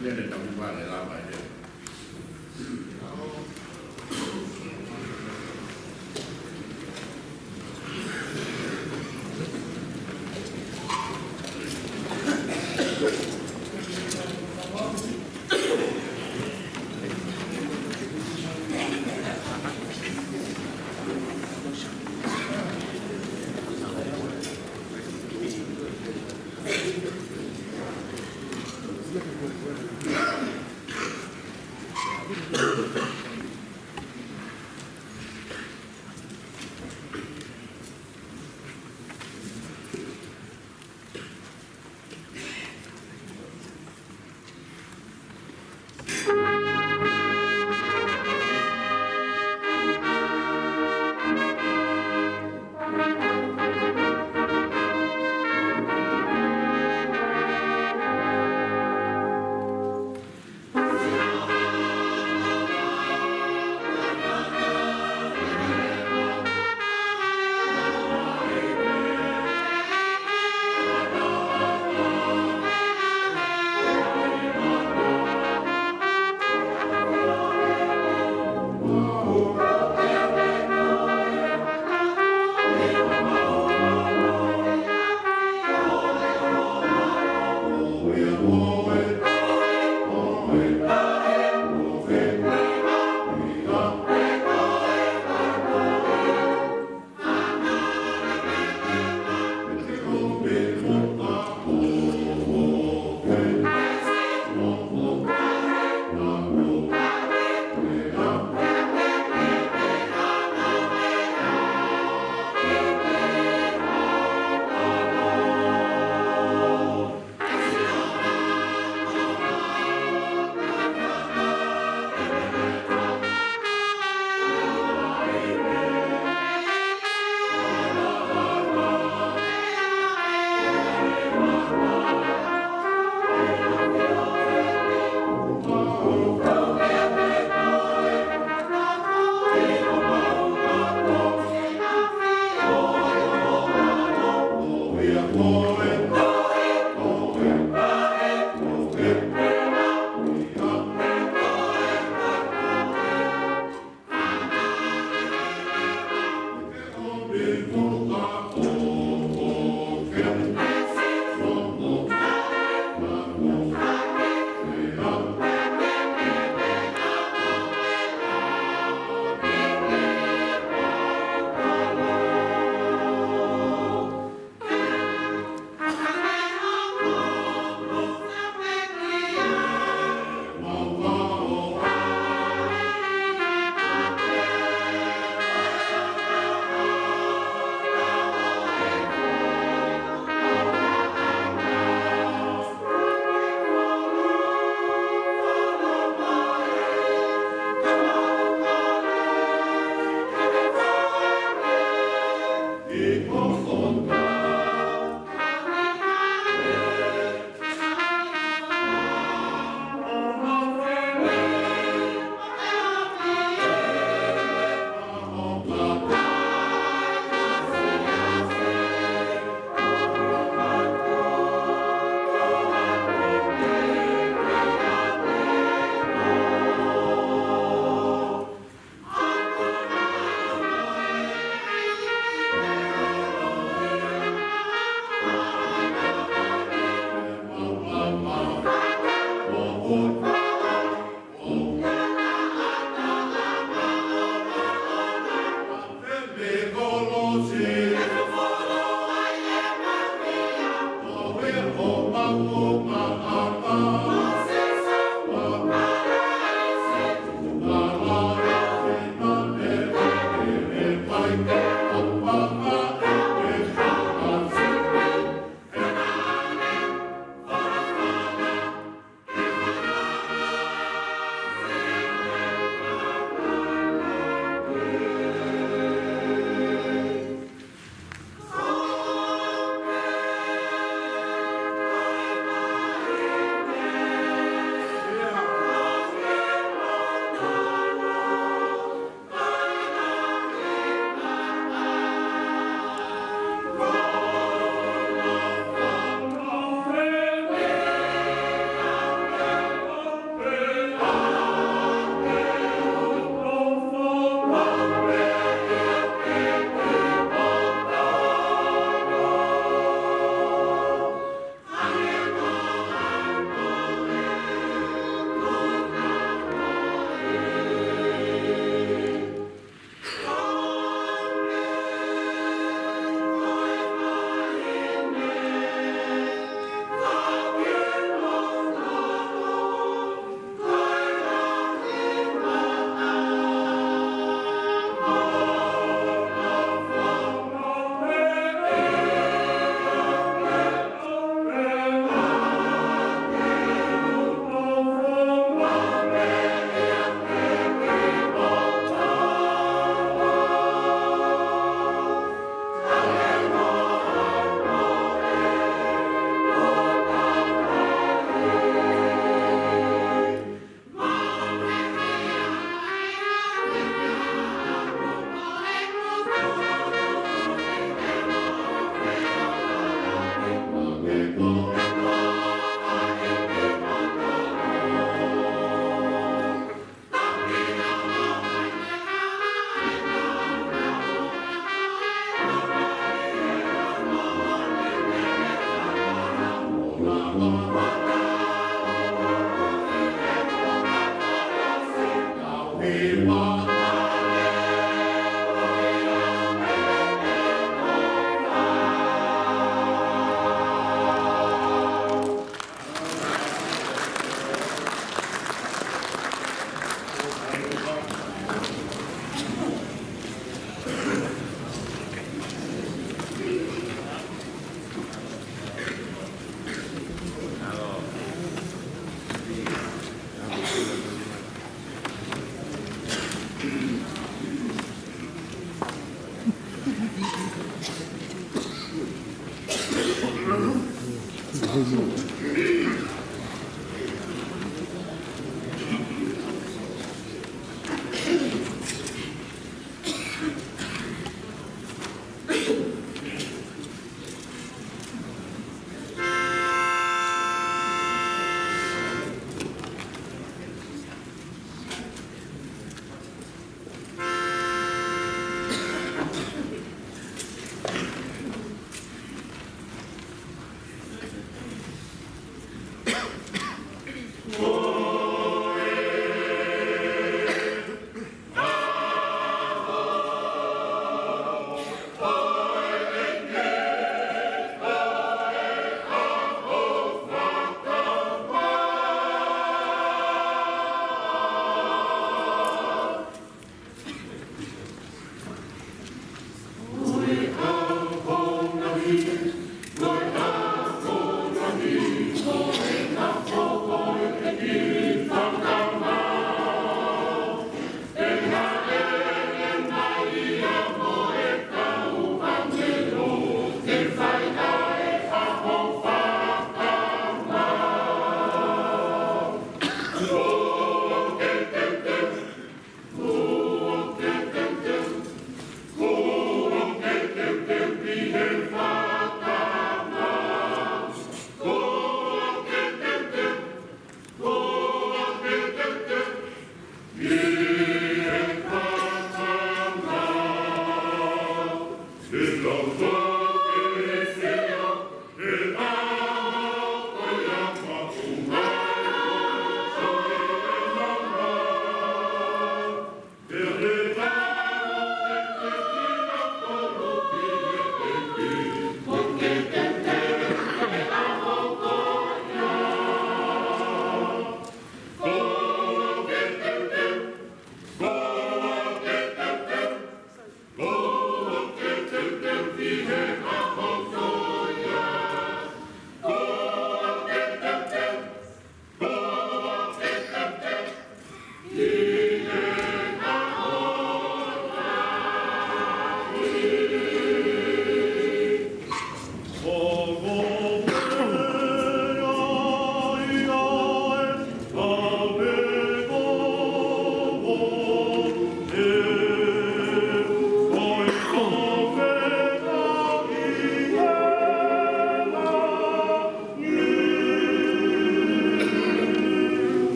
เนี่ยในจำที่ว่าในลาไปเนี่ย Amen.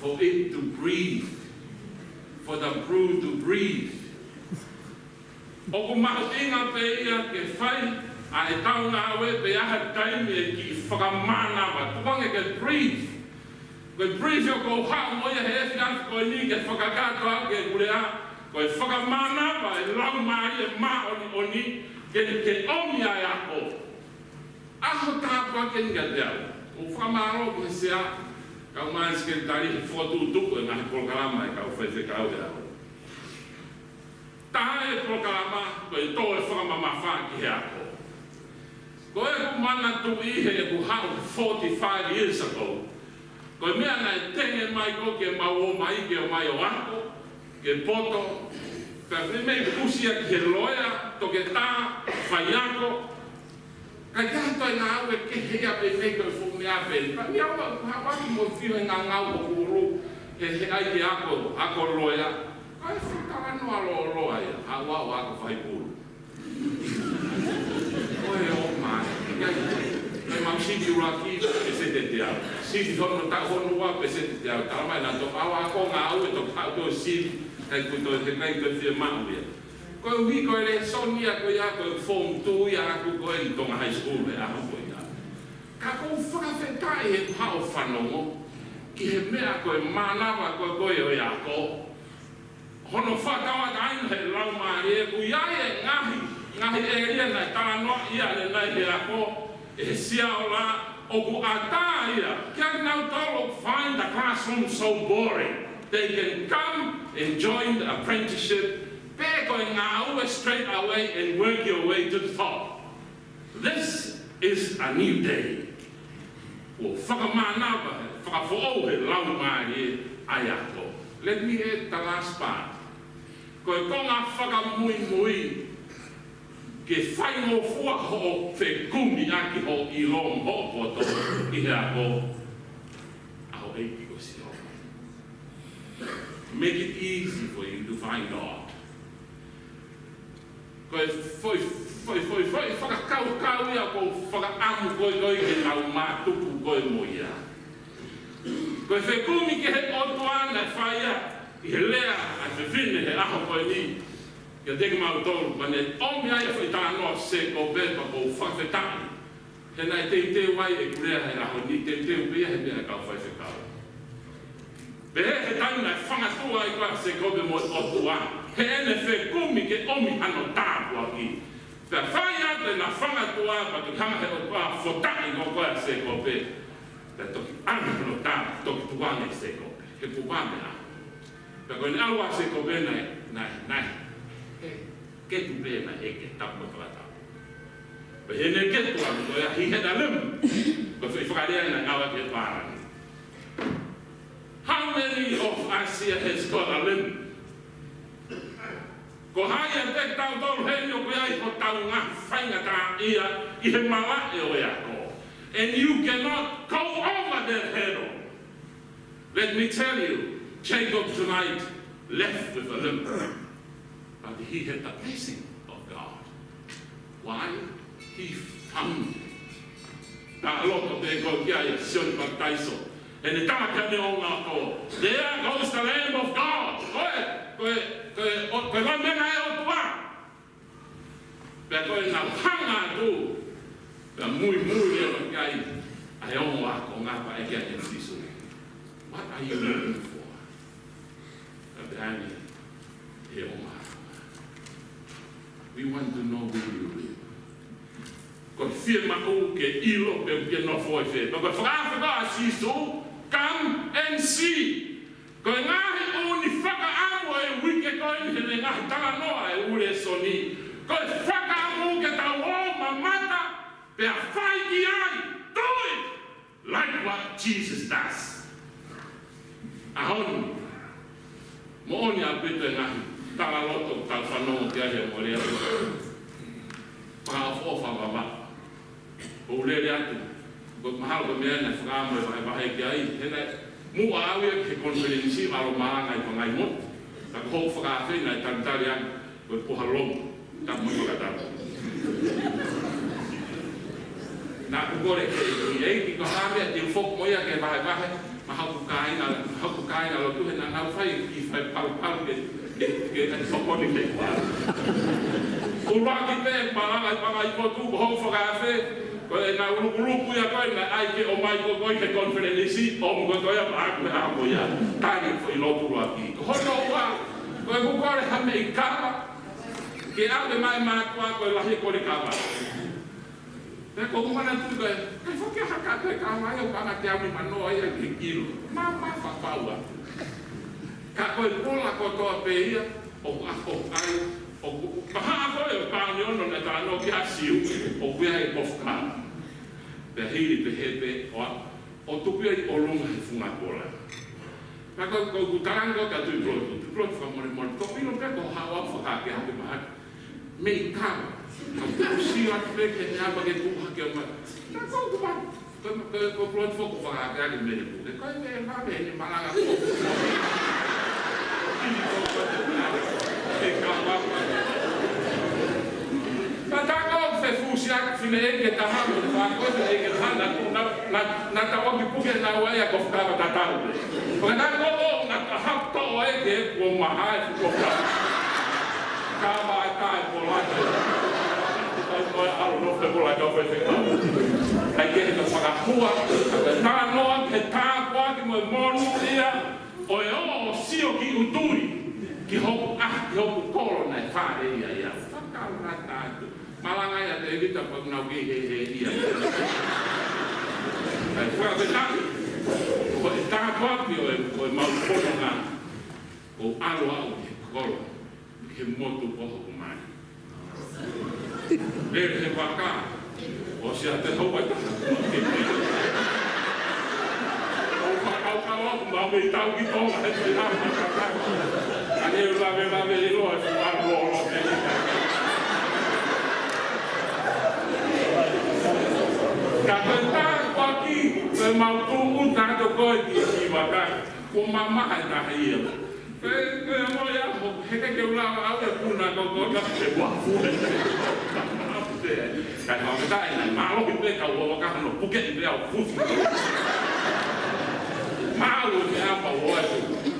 For it to breathe, for the brood to breathe. O ko mahuinga pe ia ke whai, a e tau ngā we pe aha taimi e ki whakamana wa tuange ke breathe. Koe breathe o ko hao moia he efi afi koe ni ke whakakato ke kulea, koe whakamana wa e lau maari e maa oni ke omi ai ako. Aho tāpua ke nga teo, o whamaro ke sea, Kau mai sekretari foto tuku e ngahi programa e kau whai kau e au. Taha e programa ko e tō e whakamamawha ki he ako. Ko e ku mana tu ihe e ku hau 45 years ago. Ko e mea nai tenge mai ko ke mau mai ke o mai o ako, ke poto, ka mei kusia ki he loia, to ke tā, whai ako. Kai kato e ngā au e ke hea pe mei koe fu mea pe. Pa mi au waki mo whio e ngā ngau o kuru, he ai ke ako loia. Kai whitara noa lo loa ia, a wau ako whai puru. Oe o mai, kai mau sidi uraki pe se te au. Sidi hono ta hono wa pe se te au. Taramai nā to awa ako ngā au e to kau to sidi, kai kuto he kai koe whia mau ia. Koe ui koe le sonia koe ia koe form 2 ia aku koe i tonga high school e aho koe ia. Ka kou whakawhetai he hao whanongo ki he mea koe manawa koe koe o ia ko. Hono whakawa kainu he lau maari e ku iai e ngahi e ria nei tala noa ia le nei he ako e sia o la o ku ata ia. Kia nau tolo find the classroom so boring. They can come and join the apprenticeship. Go straight away and work your way to the top. This is a new day. Let me add the last part. Koe konga whakamui ke whaingo fua ho whe kumi aki ho I long ho poto I hea ho aho eiki ko si ho. Make it easy for you to find God. Foi whakakau ia ko whakaamu koe ke au mātupu koe mo ia. Koe whekumi ke he otoana e whaia I he lea a whiwhine he aho koe ni. Kia teke mau tolu, mane omi ai a whaitā noa se ko bepa ko whawhetai. He nai te wai e kurea he aho ni, te pia he mea kau whaiwhekau. Behe he tauna e whangatua I koe se koe mo otoana. He ene whekumi ke omi ano tāpu aki. Pea whai ate na whangatua pa tu hanga he o koa whotai no koa se kope. Pea toki ana no tāpu, toki tuwane se kope. He puwame a. Pea koe ni alua se kope nai. Ke tu pēna e ke tapu e whakatapu. Pea he ne ke tuwane koe a hi he da limu. Koe whakarea na awa ke pārani. How many of us here has got a limb? Ko haia te tau tolu hei o koe ai ko tau ngā whainga tā ia I he malate o ea ko. And you cannot go over that hurdle. Let me tell you, Jacob tonight left with a limp. But he had the blessing of God. Why? He found tā loko te ko kia I sioni pataiso. And the tākane o ngā ko. There goes the Lamb of God. Koe wai mena e o tua. Pea koe nā hanga tu. Pea mui e o kai. Ai o ngā ko ngā pa e kia e sisu. What are you looking for? Pea peani e o ngā. We want to know who you live. Koe whia mako ke ilo pe ke no foi fe. Koe whakawhaka a sisu. Come and see. Koe ngahi o ni whakaamu e wike koe ni he ngahi tala noa e ure soni. Koe whakaamu ke tau o mamata pe a whai ki ai. Do it like what Jesus does. Ahoni. Mo oni a pito e ngahi tala loto tau whanongo ki ahi o morea. Paha o whawama. O urere atu. Koe mahalo koe mea nei whakaamu e wahe ki ai. Hena mua awe ke konferensi aro maanga I pangai mo. Ta ko whakawhi nei tantari an koe poha lomu. Ta mo whakatapu. Nā kukore ke ei ki ko hawea te whok moia ke wahe. Mahaku kaina lo tuhe na nau whai ki whai paru ke whakoni ke kua. Uraki te malanga I pangai mo tu ko whakawhi. Koe nā uruku ia koe na ai ke o mai koe ke konferensi o mo koe ia pa aku a mo ia tani I lopuru aki. Ko hono ua koe kukore hame I kama ke ave mai mātua koe lahi kore kawa. Pe ko mana tu ke fo ke haka ke ka mai o ka te ami mano ai ke kilo. Mama fa paua. Ka ko pola ko to pe ia o ai o paha ko e pa ni ono na ta no ki asiu o pe ai kofka. Pe hiri pe hepe o tupi ai o longa he funga pola. Ka ko taranga ka tu pro fa mo to pino pe ko hawa fa ka ke ha ma me ka ko si a pe ke na ba ke ku ha ke ma na ko ba ko pro fo ko fa ka ke me ne ku ko me ma be ni malanga ko Pataka se fusia fine ke tahamu fa ko se ke hana na ta wa ki puke na wa ya ko ka ta ta. Porque na ko na ta ha to e ke ko ma ha ko ka. Ka ba ka ko la. Ko alo no te ko la ka fe ka. Ai ke ta fa ka hua. Ta no ke ta ko ki mo mo ia o o si o ki uturi. Ki ho kolo na fa ia ia. Fa ka ta. Malanga ya te evita pa na ge ia. Ai foi a verdade. O está próprio o mal na o alo ao kolo que moto o mai. Ver se va cá. O se até não vai estar. O calor não vai estar o que toma, respirar para cá. Ali eu lá ver ele lá, o Kapentar aqui, o maltu tanto coisa de vaca, com mamá da ria. Olha, que eu lá a puna com se boa. Cái họ cái tay này máu bị bê cầu vào cái nó bút kết đeo phút máu luôn thì ăn bảo vệ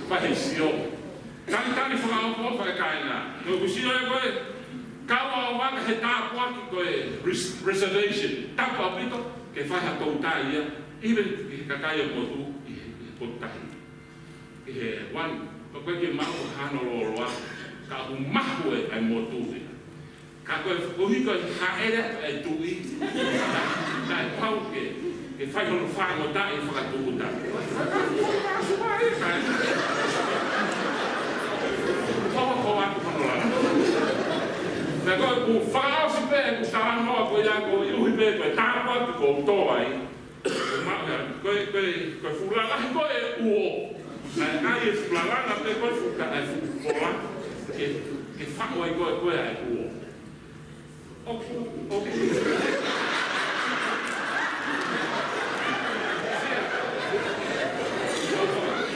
phải xíu căng căng đi phòng áo phải cái nào người bác sĩ nói coi cao vào vác cái ta qua cái reservation ta vào biết đó cái phải học cầu tay á even cái cái ở một tu tay cái quan cái máu của hắn nó lo cả một mắt của anh một tu Kako o hiko ha era e tui na pau ke fai no fa no ta e fa tu ta ko wa ko no la na ko ku fa si pe ku ta no ko ya ko u pe ko ta pa ko to ai ma ko fu la ko e u na ai fu la na pe ko fu ka ai fu la ke fa ko ai u Okay.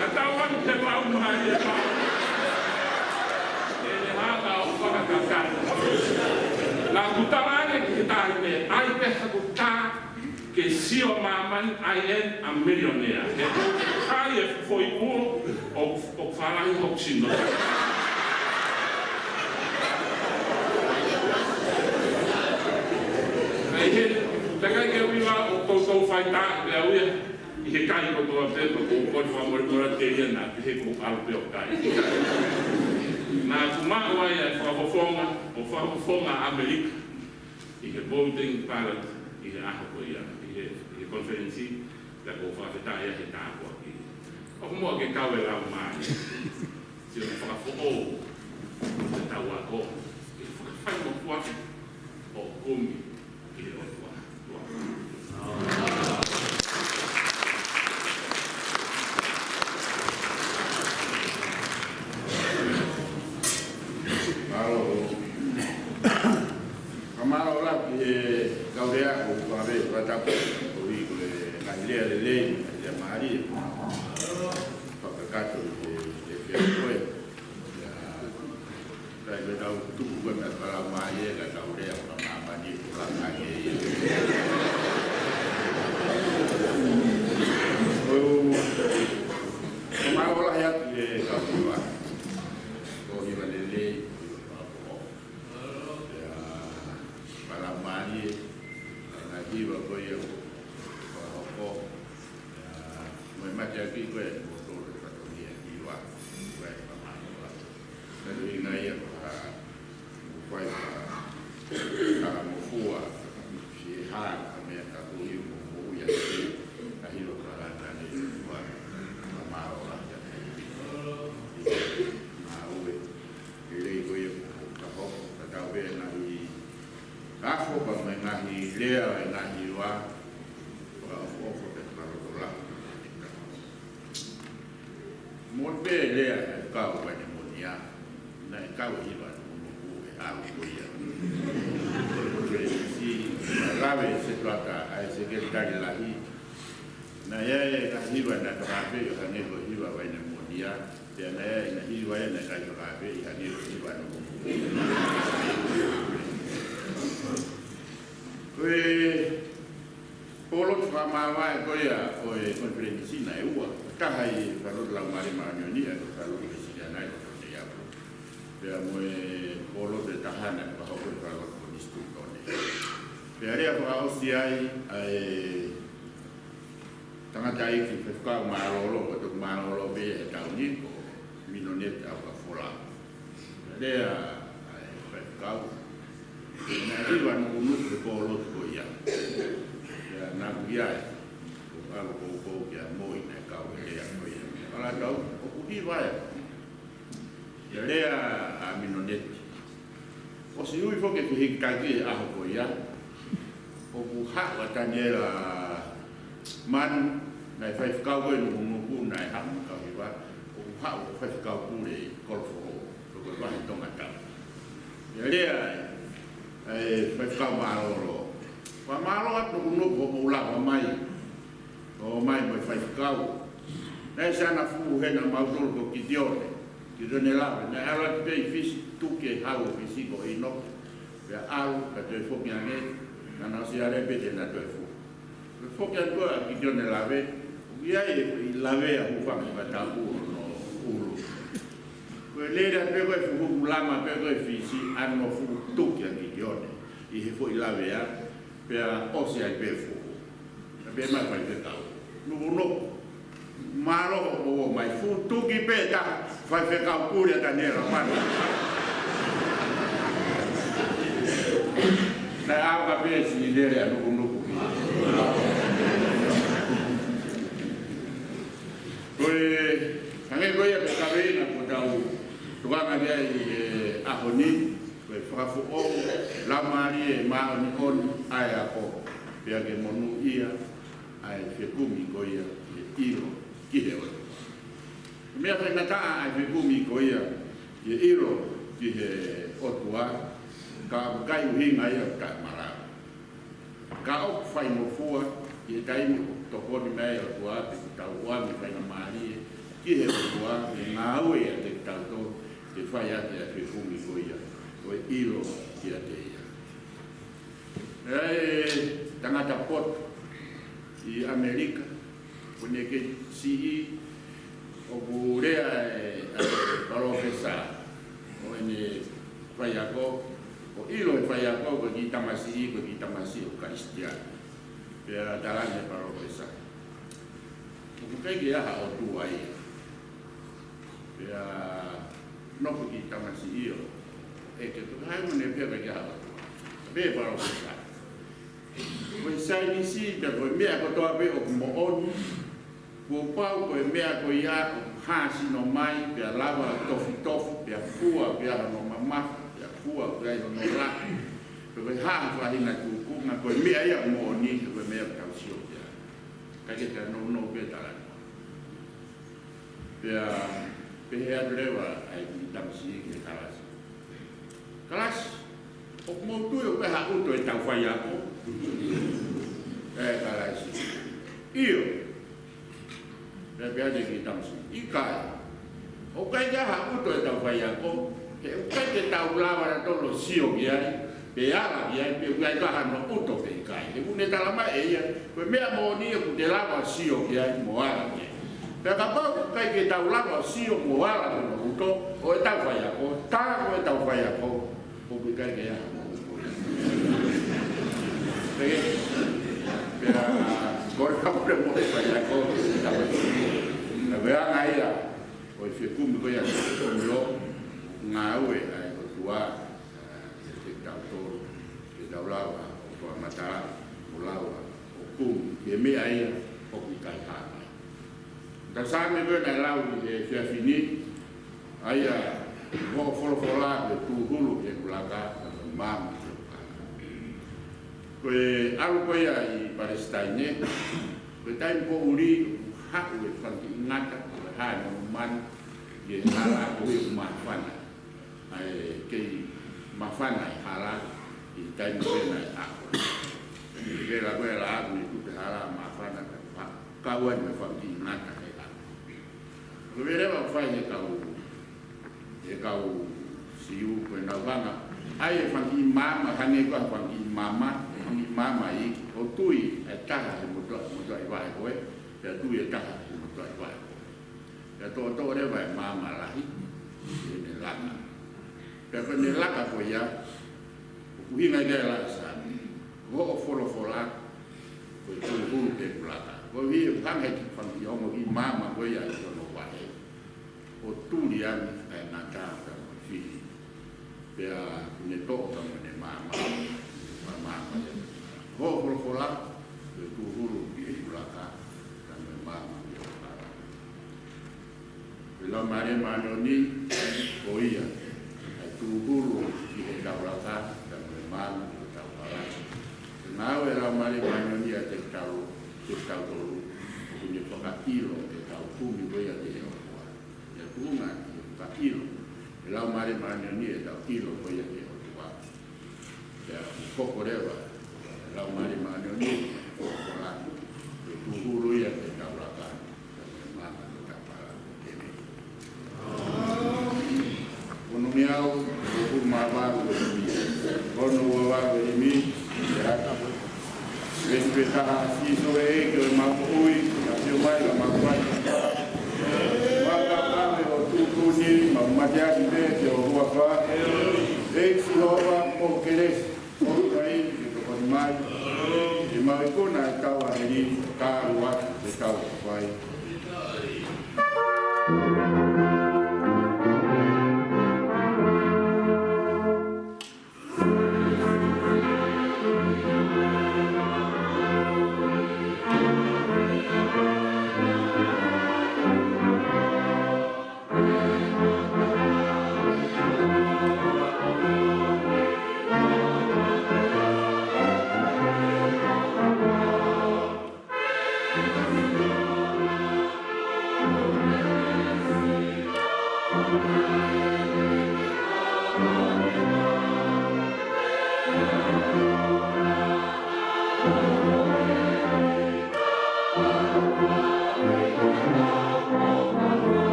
Natawan sa paumahan niya pa. Nilihaka o pagkakakan. Lakutaran kita ini, ay pehaguta ke siyo maman ay a millionaire. Kaya foi puro o falang hoksino. Takai ke wiwa o tau faita le auia I he kai ko toa te ko ko fa mora te ia na he ko al pe o kai na kuma wa ia fa fonga Amerika I he voting ballot I he aho ko ia I he conference la ko fa ta ia he ta ko ki o mo ke ka we la ma si o fa fo o ta wa ko fa mo kwa o komi High. lea e ngā hiwa wha ofo te parotola. Mo pe lea e kau wai te monia, na e kau hiwa te monoku e au koia. Si rawe se tuaka ai se keritari lahi, na ia e ka hiwa na tokape o ka neko hiwa wai te monia, pia na ia e na hiwa e na ka tokape i ka neko hiwa na monoku. Koe polo tu whamawa e koe a koe konferentisina e ua. Kaha i whalot lau mare maanionia ko whalot i sila nai ko te iapo. Pea moe polo te tahana ko hau koe whalot ko nistu kone. Pea rea ko aosi ai ai tangata i ki whewhukau maarolo ko tuk maarolo be e tau ni ko minonet au ka whola. Rea ai whewhukau. Nā hiwa nuku nuku te polo ko ia. Pea nā kuiai. Ko ko kia moi na kau e lea ko ia. Ala kau, o kuhi vai. Ia lea a minoneti. O si ui foke ki hikitaki e aho ko ia. O ku haka taniela manu na e whaifkau koe nuku nuku na e hamu kau hiwa. O ku haka o whaifkau kure kolfo o. Ko koe wahi tonga tau. Ia lea e whaifkau maaroro. Wa maaro atu nuku o ulawa mai. O mai mo whaifkau. Nei sana fu hena mautolo ko ki dione. Ki rene lawe. Nei ala te pei fisi tuke hau fisi ko ino. Pea au ka te whoki ange. Na nasi arepe te na te fu. Te whoki antua ki dione lawe. Ia e lawe a hufanga ka tapu no ulu. Koe lera pe koe fuhuku lama pe koe fisi ano fuhu tuke ki dione. I he fo i lawe a. Pea osi ai pe fuhu. Pea mai whai te tau. Nuku nuku. Maro o mai fu tuki pe ta fai whekau kure ta nera mani. Nai au ka pe si lere a nuku nuku. Koe, hange koe a pe kareina ko tau tuanga rea i ahoni, koe whakafu o, lamari e maoni on ai a o. Pea ke monu ia, ai whekumi koe ia, e iro. Kihe o. Mea whai ngataa ai whikumi ko ia i iro ki he otua ka kai uhinga ia ka marau. Ka ok whai mo fua i he taimi o tokoni mea otua te tau oami whai na maari ki he otua e ngā ue a te tau to te whai ate a whikumi ko ia o e iro ki a te ia. E tangata pot i Amerika kone ke CE o kurea e parofesa o ene whaiako o ilo e whaiako ko ki tamasi ko ki tamasi o Kristian pea talane parofesa o kukai ki aha o tuai pea noko ki tamasi o e ke tukai mone pea ki aha o tuai pea parofesa koe sainisi te koe mea ko toa pe o kumo onu ko pau koe mea ko ia o hasi no mai pea lava tofi tofi pea fua pea no mamafu pea fua pea no laki koe haa whahina kukunga koe mea ia kumo oni koe mea kau sio pea kake te no pea talani pea pehea drewa ai ki tamsi ke kalasi kalasi o kumo tui o peha uto e tau whai ako kalasi iyo pea ki tamsi i kai o kai jaha uto e tau whai ako ke o kai te tau lawa na tolo sio ki ai pe ala ki ai pe kai kaha no uto pe kai e kune talama e ia koe mea mo ni e kute lawa sio ki ai mo ala ki ai pea ka pau kai ke tau lawa sio mo ala ki no uto o e tau whai ako tā o e tau whai ako o kue kai ke ia pea kore kapure mo e whai ako na wea ngai a o i whikumi koe a kumilo ngā ue ai o tua te tau toro te tau lawa o tua matara o lawa o kum e mea ia o ki kai hāngai ta sāme koe nai lau i e whiawhini ai a ho wholofola e tūhulu e kulaka māma Koe aru koe I Palestine, koe taim po uri haku e whanki ngata, koe hae na umani, I hala koe mawhana. Ai kei mawhana I hala, I taim pena I ako. Kei la koe la aku I kupe hala mawhana, kawan me whanki ngata kei ako. Koe rewa whai e kau siu koe na wanga. Ai e whanki mama, hane koe whanki mama, mama I o tui e taha he mutua I wae koe, e tui e taha he mutua I wae koe. E tō rewa e mama lahi, e ne langa. Pea koe ne laka koe ia, o kuhinga I rea la sani, o o wholofola, koe tui hulu te kulaka. Koe hi e panga ki whanki ongo I mama koe ia I tono wae. O tūri ani e ngā tāka o whihi. Pea ne tōka mo ne mama, mama ia. Ho holofola, e tu hulu ki e kulaka, ka me mama I o kara. Pela mare mano ni, o ia, e tu hulu ki e kaulaka, ka me mama I o kaukara. Nau e la mare mano ni a te kautolu, o kune whakatilo, te kaukumi wea te eo kua. E kunga I o kakilo, e la mare mano ni e kaukilo wea te eo kua. Te koko rewa, lau mari mani o ni, o kola, e kuhuru ia te kauraka, e mama te kapara, tene. Ono miau, o ku mawaru e mi, ono wawaru e mi, e haka. Vespe taha siso e ke o mapui, a teo mai la makwai. Waka pame o tukuni, mamatiaki te, te o huafa, e si hoa o keres, o kai, mai e mai kona e tau a heri ka ua e tau whai.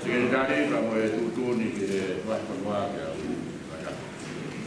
Sekretari kamu itu ni ke buat pembuat